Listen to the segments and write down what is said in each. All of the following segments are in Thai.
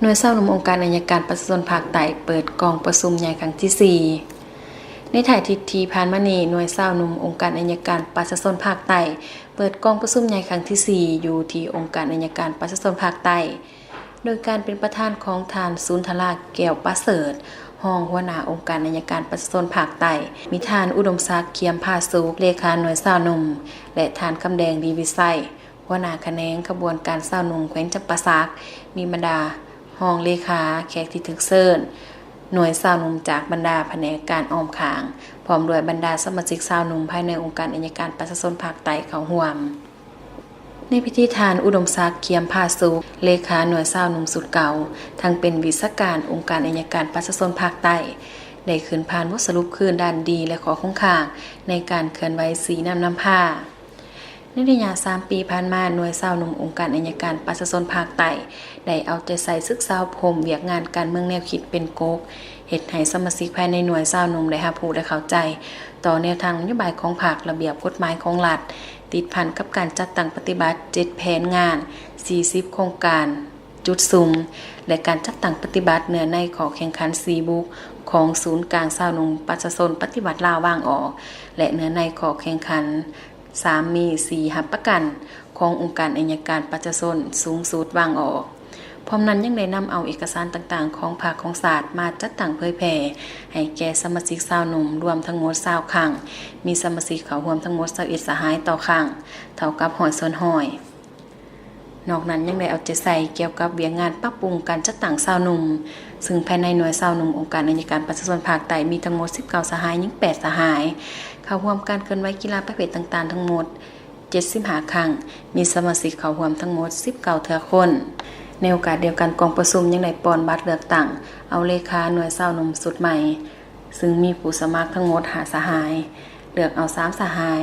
หน่วยเศร้าหนุ่มองค์การอัยการประชาชนภาคใต้เปิดกองประชุมใหญ่ครั้งที่ 4ในถ่ายทิศที่ผ่านมานี้หน่วยเศร้าหนุ่มองค์การอัยการประชาชนภาคใต้เปิดกองประชุมใหญ่ครั้งที่ 4อยู่ที่องค์การอัยการประชาชนภาคใต้โดยการเป็นประธานของท่านสุนทราแก้วประเสริฐรองหัวหน้าองค์การอัยการประชาชนภาคใต้มีท่านอุดมศักดิ์เขียมพาสุขเลขาหน่วยเศร้าหนุ่มและท่านคำแดงดีวิไสหัวหน้าแขนงขบวนการเศร้าหนุ่มแขวงจำปาสักมีบรรดารองเลขาแขกที่ถึกเซินหน่วยเศร้าหนุ่มจากบรรดาแผนกการอ้อมขางพร้อมด้วยบรรดาสมาชิกเศร้าหนุ่มภายในองค์การอัยการประชาชนภาคใต้เข้าร่วมในพิธีทานอุดมศักดิ์เขียมพาสุขเลขาหน่วยเศร้าหนุ่มสุดเก่าทั้งเป็นวิศการองค์การอัยการประชาชนภาคใต้ได้ขึ้นผ่านบทสรุปคืนด้านดีและขอคงค้างในการเคลื่อนไหวสีน้ำผ้าในระยะ3 ปีผ่านมาหน่วยเศร้าหนุ่มองค์การอัยการประชาชนภาคใต้ได้เอาใจใส่ศึกษาพรมเวียกงานการเมืองแนวคิดเป็นกกเฮ็ดให้สมาชิกภายในหน่วยเศร้าหนุ่มได้รับรู้และเข้าใจต่อแนวทางนโยบายของภาคระเบียบกฎหมายของรัฐติดพันกับการจัดตั้งปฏิบัติ7แผนงาน40โครงการจุดซุ่มและการจัดตั้งปฏิบัติเนื้อในขอแข่งขัน4บุกของศูนย์กลางเศร้าหนุ่มประชาชนปฏิบัติลาววางออกและเนื้อในขอแข่งขัน3มี4หับประกันขององค์การอัยการประชาชนสูงสุดวางออกพร้อมนั้นยังได้นำเอาเอกสารต่างๆของภาคของศาสตร์มาจัดตั้งเผยแพร่ให้แก่สมาชิกเศร้าหนุ่มรวมทั้งหมด20ครั้งมีสมาชิกเข้าร่วมทั้งหมด21สหายต่อครั้งเท่ากับ100 ส่วน100นอกนั้นยังได้เอาใจใส่เกี่ยวกับเวียกงานปรับปรุงการจัดตั้งเศร้าหนุ่มซึ่งภายในหน่วยเศร้าหนุ่มองค์การอัยการประชาชนภาคใต้มีทั้งหมด19สหายยิ่ง8สหายเข้าร่วมการเคลื่อนไหวกีฬาประเภทต่างๆทั้งหมด75ครั้งมีสมาชิกเข้าร่วมทั้งหมด19เทื่อคนในโอกาสเดียวกันกองประชุมยังได้ป้อนบัตรเลือกตั้งเอาเลขาหน่วยเศร้าหนุ่มสุดใหม่ซึ่งมีผู้สมัครทั้งหมด5สหายเลือกเอา3สหาย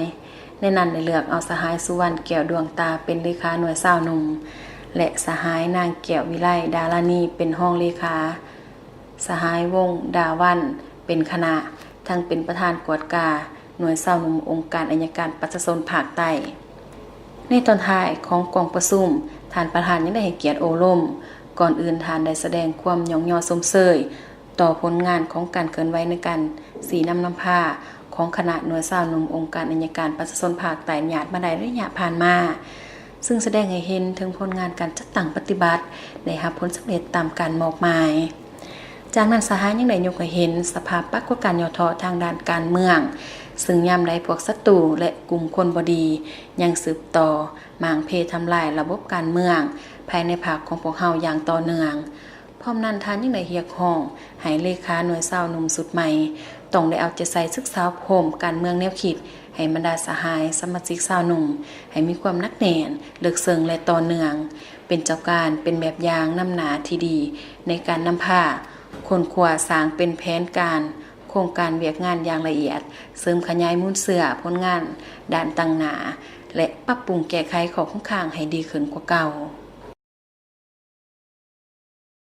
ในนั้นได้เลือกเอาสหายสุวรรณแก้วดวงตาเป็นเลขาหน่วยเศร้าหนุ่มและสหายนางแก้ววิไลดารานีเป็นห้องเลขาสหายวงดาวันเป็นคณะทั้งเป็นประธานกวดกาหน่วยเศร้าหนุ่มองค์การอัยการประชาชนภาคใต้ในตอนท้ายของกองประชุมท่านประธานยังได้ให้เกียรติโอลมก่อนอื่นท่านได้แสดงความยองยอสมเสยต่อผลงานของการเคลื่อนไหวในการสีน้ำผ้าของคณะหน่วยเศร้าหนุ่มองค์การอัยการประชาชนภาคใต้ญาติมาได้ระยะผ่านมาซึ่งแสดงให้เห็นถึงผลงานการจัดตั้งปฏิบัติได้รับผลสำเร็จตามการมอบหมายจากนั้นสหายยังได้ยกให้เห็นสภาพปรากฏการณ์ย่อท้อทางด้านการเมืองซึ่งยามใดพวกศัตรูและกลุ่มคนบ่ดียังสืบต่อหมางเพทำลายระบบการเมืองภายในภาคของพวกเฮาอย่างต่อเนื่องพร้อมนั้นท่านยังได้เรียกร้องให้เลขาหน่วยเศร้าหนุ่มสุดใหม่ต้องได้เอาใจใส่ศึกษาพรมการเมืองแนวคิดให้บรรดาสหายสมาชิกเศร้าหนุ่มให้มีความหนักแน่นลึกซึ้งและต่อเนื่องเป็นเจ้าการเป็นแบบอย่างนำหน้าที่ดีในการนำพาคนขวาสร้างเป็นแผนการโครงการเวียกงานอย่างละเอียดเสริมขยายมูลเสื่อผลงานด้านต่างหน้าและปรับปรุงแก้ไขข้อข้างให้ดีขึ้นกว่าเก่า